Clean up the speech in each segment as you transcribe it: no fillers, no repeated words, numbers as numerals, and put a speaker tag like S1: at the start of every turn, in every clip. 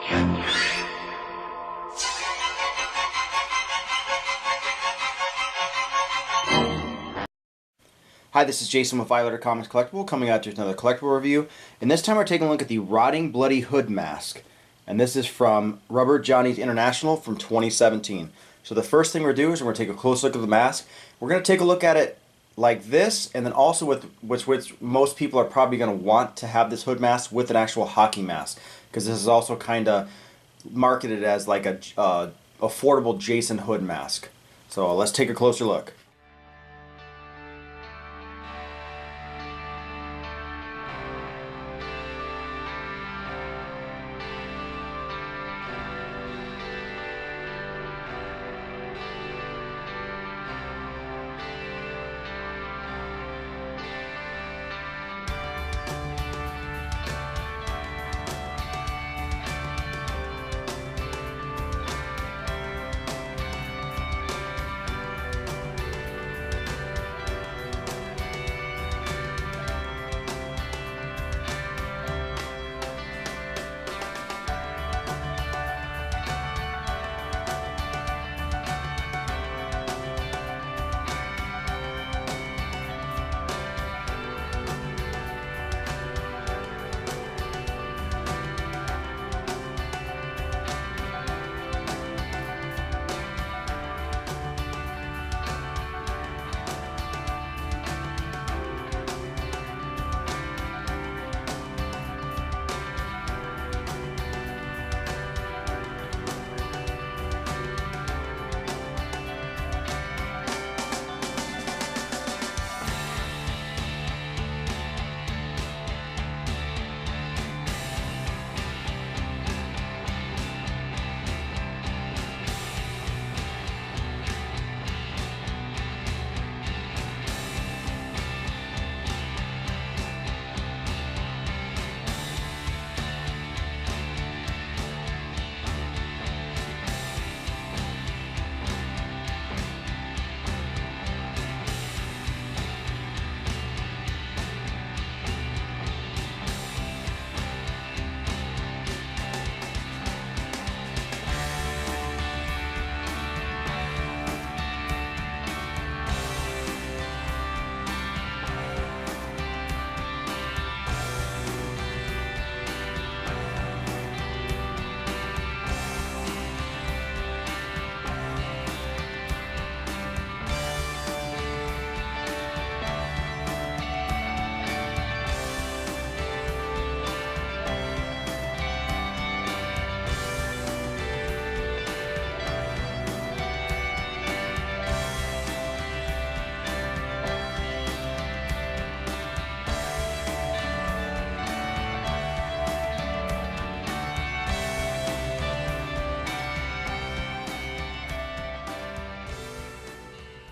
S1: Hi, this is Jason with Violator Comics Collectible, coming out to another collectible review. And this time we're taking a look at the Rotting Bloody Hood Mask. And this is from Rubber Johnnies International from 2017. So the first thing we're going to do is we're going to take a close look at the mask. We're going to take a look at it like this, and then also with which most people are probably going to want to have this hood mask with an actual hockey mask. Because this is also kind of marketed as like a affordable Jason Hood mask. So let's take a closer look.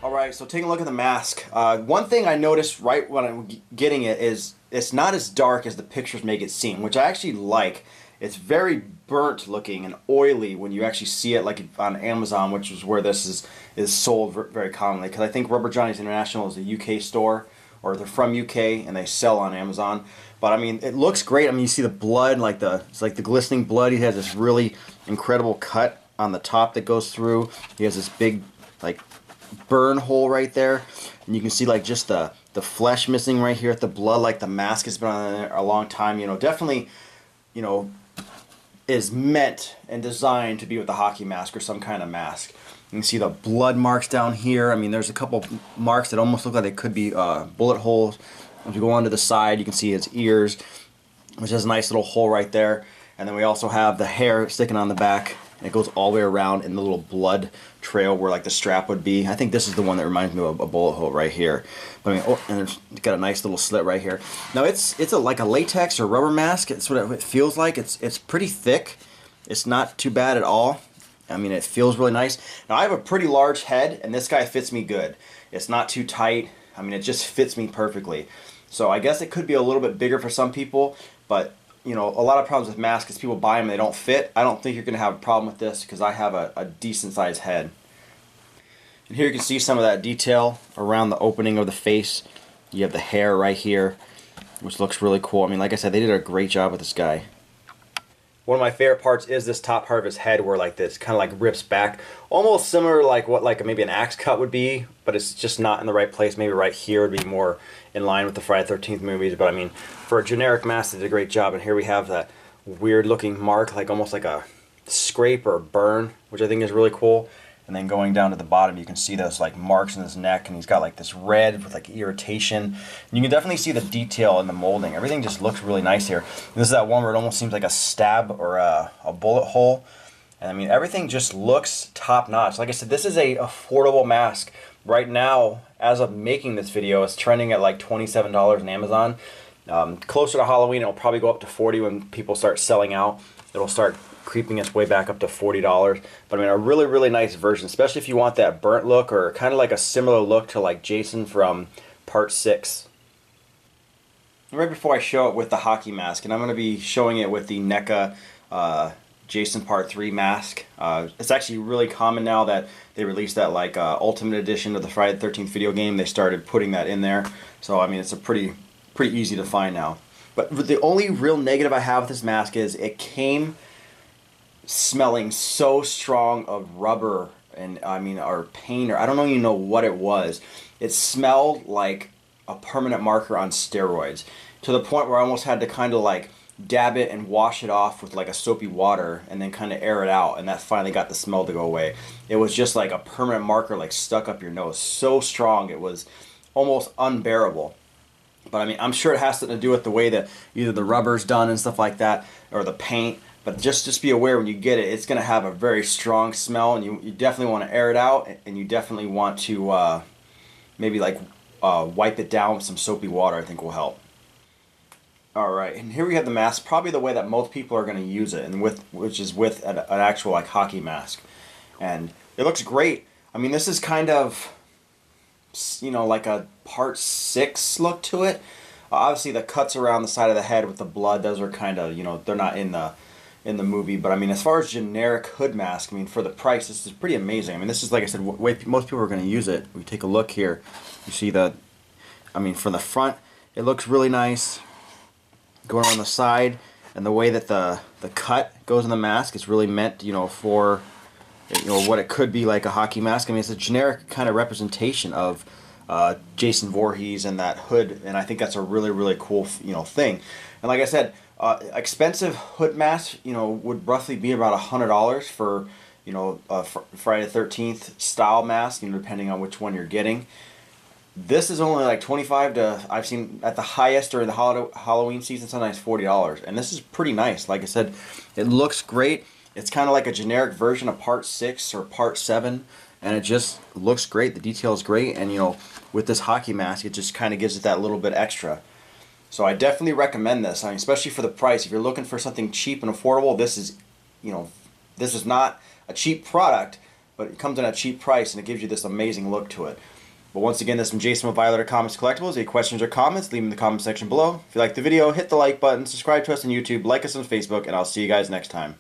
S1: Alright, so taking a look at the mask. One thing I noticed right when I'm getting it is it's not as dark as the pictures make it seem, which I actually like. It's very burnt looking and oily when you actually see it like on Amazon, which is where this is sold very commonly. Because I think Rubber Johnnies International is a UK store, or they're from UK and they sell on Amazon. But I mean, it looks great. I mean, you see the blood, it's like the glistening blood. He has this really incredible cut on the top that goes through. He has this big like burn hole right there, and you can see like just the flesh missing right here at the blood, like the mask has been on there a long time. You know, definitely, you know, is meant and designed to be with a hockey mask or some kind of mask. You can see the blood marks down here. I mean, there's a couple marks that almost look like they could be bullet holes. If you go onto the side, you can see his ears, which has a nice little hole right there. And then we also have the hair sticking on the back, and it goes all the way around in the little blood trail where like the strap would be. I think this is the one that reminds me of a bullet hole right here. But I mean, oh, and it's got a nice little slit right here. Now it's like a latex or rubber mask. It's what it feels like. It's pretty thick. It's not too bad at all. I mean, it feels really nice. Now I have a pretty large head, and this guy fits me good. It's not too tight. I mean, it just fits me perfectly. So I guess it could be a little bit bigger for some people, but you know, a lot of problems with masks is people buy them and they don't fit. I don't think you're going to have a problem with this because I have a decent sized head. And here you can see some of that detail around the opening of the face. You have the hair right here, which looks really cool. I mean, like I said, they did a great job with this guy. One of my favorite parts is this top part of his head where like this kind of like rips back. Almost similar to like what like maybe an axe cut would be, but it's just not in the right place. Maybe right here would be more in line with the Friday the 13th movies. But I mean, for a generic mask, they did a great job. And here we have that weird looking mark, like almost like a scrape or burn, which I think is really cool. And then going down to the bottom, you can see those like marks in his neck, and he's got like this red with like irritation. And you can definitely see the detail in the molding. Everything just looks really nice here. And this is that one where it almost seems like a stab or a bullet hole. And I mean, everything just looks top notch. Like I said, this is a affordable mask. Right now, as of making this video, it's trending at like $27 on Amazon. Closer to Halloween, it'll probably go up to $40 when people start selling out. It'll start creeping its way back up to $40. But I mean, a really, really nice version, especially if you want that burnt look or kind of like a similar look to like Jason from Part 6. Right before I show it with the hockey mask, and I'm going to be showing it with the NECA Jason Part 3 mask. It's actually really common now that they released that like Ultimate Edition of the Friday the 13th video game. They started putting that in there. So I mean, it's a pretty easy to find now. But the only real negative I have with this mask is it came smelling so strong of rubber and I mean or paint, or I don't even know what it was. It smelled like a permanent marker on steroids, to the point where I almost had to kind of like dab it and wash it off with like a soapy water and then kind of air it out, and that finally got the smell to go away. It was just like a permanent marker like stuck up your nose. So strong, it was almost unbearable. But I mean, I'm sure it has something to do with the way that either the rubber's done and stuff like that, or the paint. But just be aware when you get it, it's going to have a very strong smell, and you definitely want to air it out, and you definitely want to maybe like wipe it down with some soapy water. I think will help. Alright, and here we have the mask, probably the way that most people are going to use it, and which is with an actual like hockey mask. And it looks great. I mean, this is kind of, you know, like a Part 6 look to it. Obviously the cuts around the side of the head with the blood, those are kind of, you know, they're not in the movie. But I mean, as far as generic hood mask, I mean, for the price, this is pretty amazing. I mean, this is, like I said, way most people are going to use it. We take a look here. You see the, I mean, from the front, it looks really nice. Going on the side, and the way that the cut goes in the mask is really meant, you know, for, you know, what it could be like a hockey mask. I mean, it's a generic kind of representation of Jason Voorhees and that hood, and I think that's a really, really cool, you know, thing. And like I said, expensive hood mask, you know, would roughly be about $100 for, you know, Friday the 13th style mask, you know, depending on which one you're getting. This is only like 25 to, I've seen at the highest during the Halloween season, sometimes $40. And this is pretty nice. Like I said, it looks great. It's kind of like a generic version of Part 6 or Part 7. And it just looks great. The detail is great. And, you know, with this hockey mask, it just kind of gives it that little bit extra. So I definitely recommend this. I mean, especially for the price. If you're looking for something cheap and affordable, this is, you know, this is not a cheap product, but it comes in at a cheap price and it gives you this amazing look to it. But once again, this is from Jason with Violator Comics Collectibles. Any questions or comments, leave them in the comment section below. If you like the video, hit the like button, subscribe to us on YouTube, like us on Facebook, and I'll see you guys next time.